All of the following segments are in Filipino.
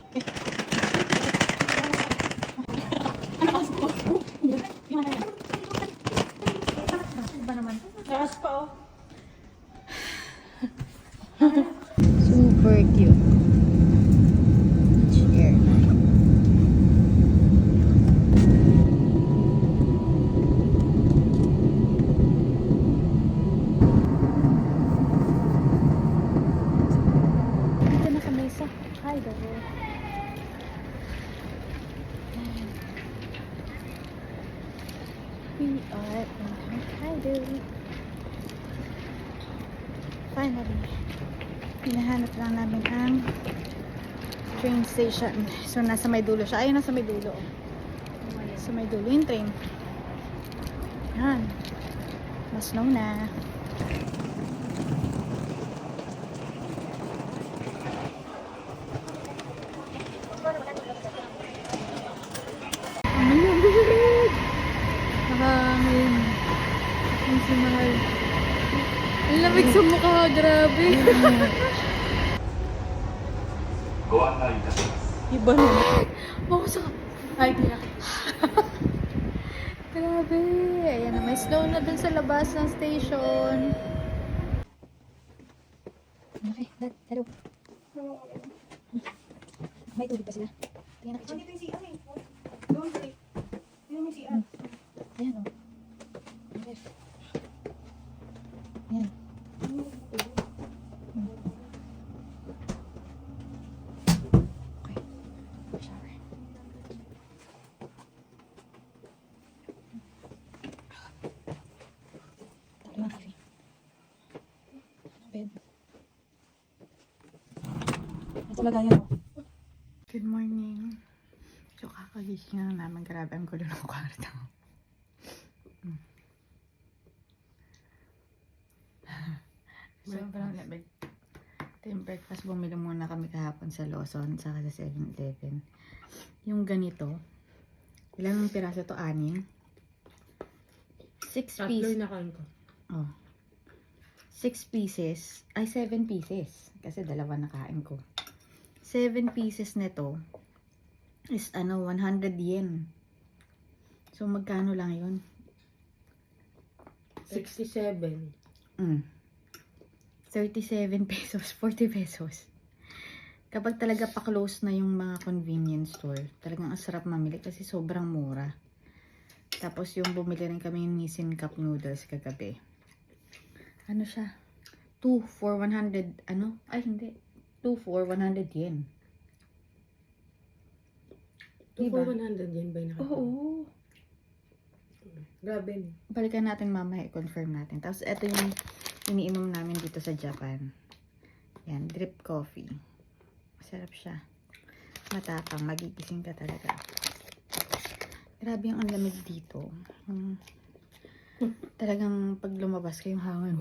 Ba naman? Taas pa oh. Super cute. Chair. Dito na kami sa hideaway. We are in hideaway. Finally. Hinahanap lang namin ang train station. So, nasa may dulo siya. Ayun, nasa may dulo. Sa may dulo yung train. Yan. Mas snow na. Ang lamig! Nakangin. Ang simahal. Ang lamig sa mukha. Grabe. Iba naman. Baka ay, di na. Grabe. Ayan na. May snow na dun sa labas ng station. Okay, dad, hello. May tubig pa sila. Tingnan na kitchen. Dito yung CR eh. Doon eh. Dito yung CR. Ayan o. Okay. Ayan. Okay. Shower. Tatlo lang kami. Bed. Ito lagayan o. Good morning. So, kakagising na namin. Grabe ang gulo ng kwarto. Sobrang lamig. Ito yung breakfast. Bumili muna kami kahapon sa Lawson saka sa 7-Eleven. Yung ganito. Ilang piraso to? 6? 6 Tatlo pieces. yung nakain ko. Oh. 6 pieces. Ay, 7 pieces. Kasi dalawa nakain ko. 7 pieces nito is 100 yen. So, magkano lang yun? 67. 37 pesos, 40 pesos. Kapag talaga pa-close na yung mga convenience store, talagang ang sarap mamili kasi sobrang mura. Tapos yung bumili rin kami yung Nissin Cup Noodles kagabi. Ano siya? 2 for 100, Ay, hindi. 2 for 100 yen. 2 Diba? for 100 yan ba yung nakain? Oo. Grabe no. Balikan natin mamaya, i-confirm natin. Tapos ito yung iniinom namin dito sa Japan. Yan, drip coffee. Masarap siya. Matapang, magigising ka talaga. Grabe yung ang lamig dito. Talagang pag lumabas kayong hangin,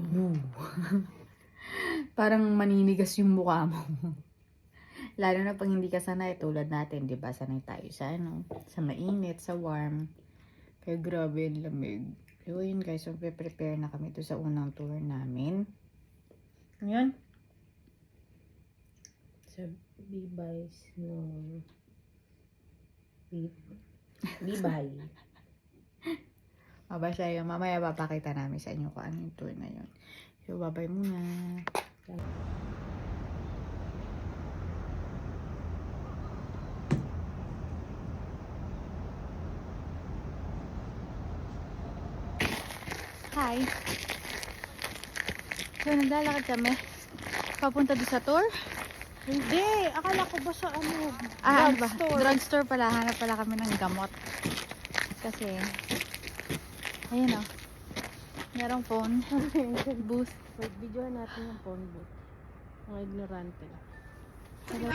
parang maninigas yung mukha mo. Lalo na pag hindi ka sanay, tulad natin, di ba? Sanay tayo sa sa mainit, sa warm. Kaya grabe yung lamig. So, yun guys, so prepare na kami to sa unang tour namin. Yun. Sa B-Buys no. B-Buy. Mabasa yun. Mamaya papakita namin sa inyo kung ano yung tour na yun. So, bye-bye muna. Hi. So, naglalakad kami. Papunta doon sa tour. Hindi, akala ko ba sa Ano ba? drugstore? Drugstore pala. Hanap pala kami ng gamot. Kasi, ayun o. Merong phone booth. Wait, videohan natin yung phone booth. Mga ignorante. Hello.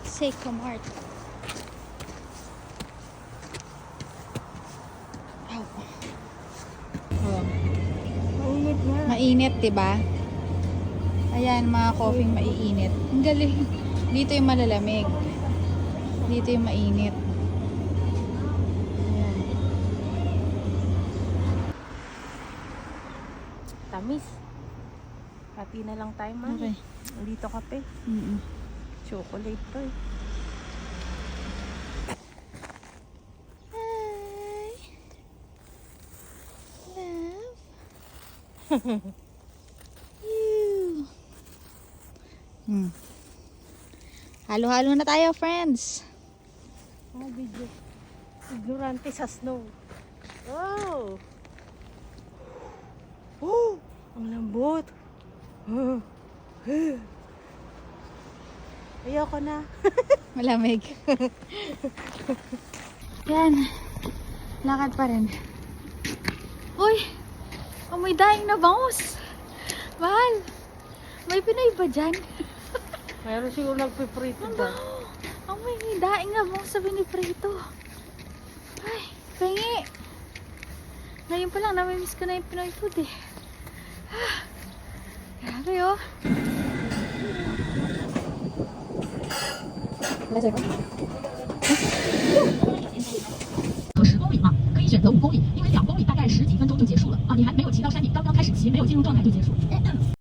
Seiko Mart. Oh. Mainit na. Mainit, 'di ba? Ayan, mga coffee maiinit. Ang galing. Dito yung malalamig. Dito yung mainit. Ayan. Tamis. Hati na lang tayo, man. Okay. Dito kape. Chocolate to eh. Hi. Love. You. Halo-halo na tayo, friends. Oh, video. Ignorante sa snow. Oh! Oh! Ang lambot. Oh. Ayoko na. Malamig. Yan. Lakad pa rin. Uy! Amoy daing na bangus. Mahal. May Pinoy ba dyan? Mayroon siguro nagpiprito dyan. Amoy daing na bangus sa piniprito. Ay, pengi. Ngayon pa lang, namimiss ko na yung Pinoy food eh. Grabe oh. 和10公里嘛，可以选择5公里，因为2公里大概10几分钟就结束了啊！你还没有骑到山顶，刚刚开始骑，没有进入状态就结束。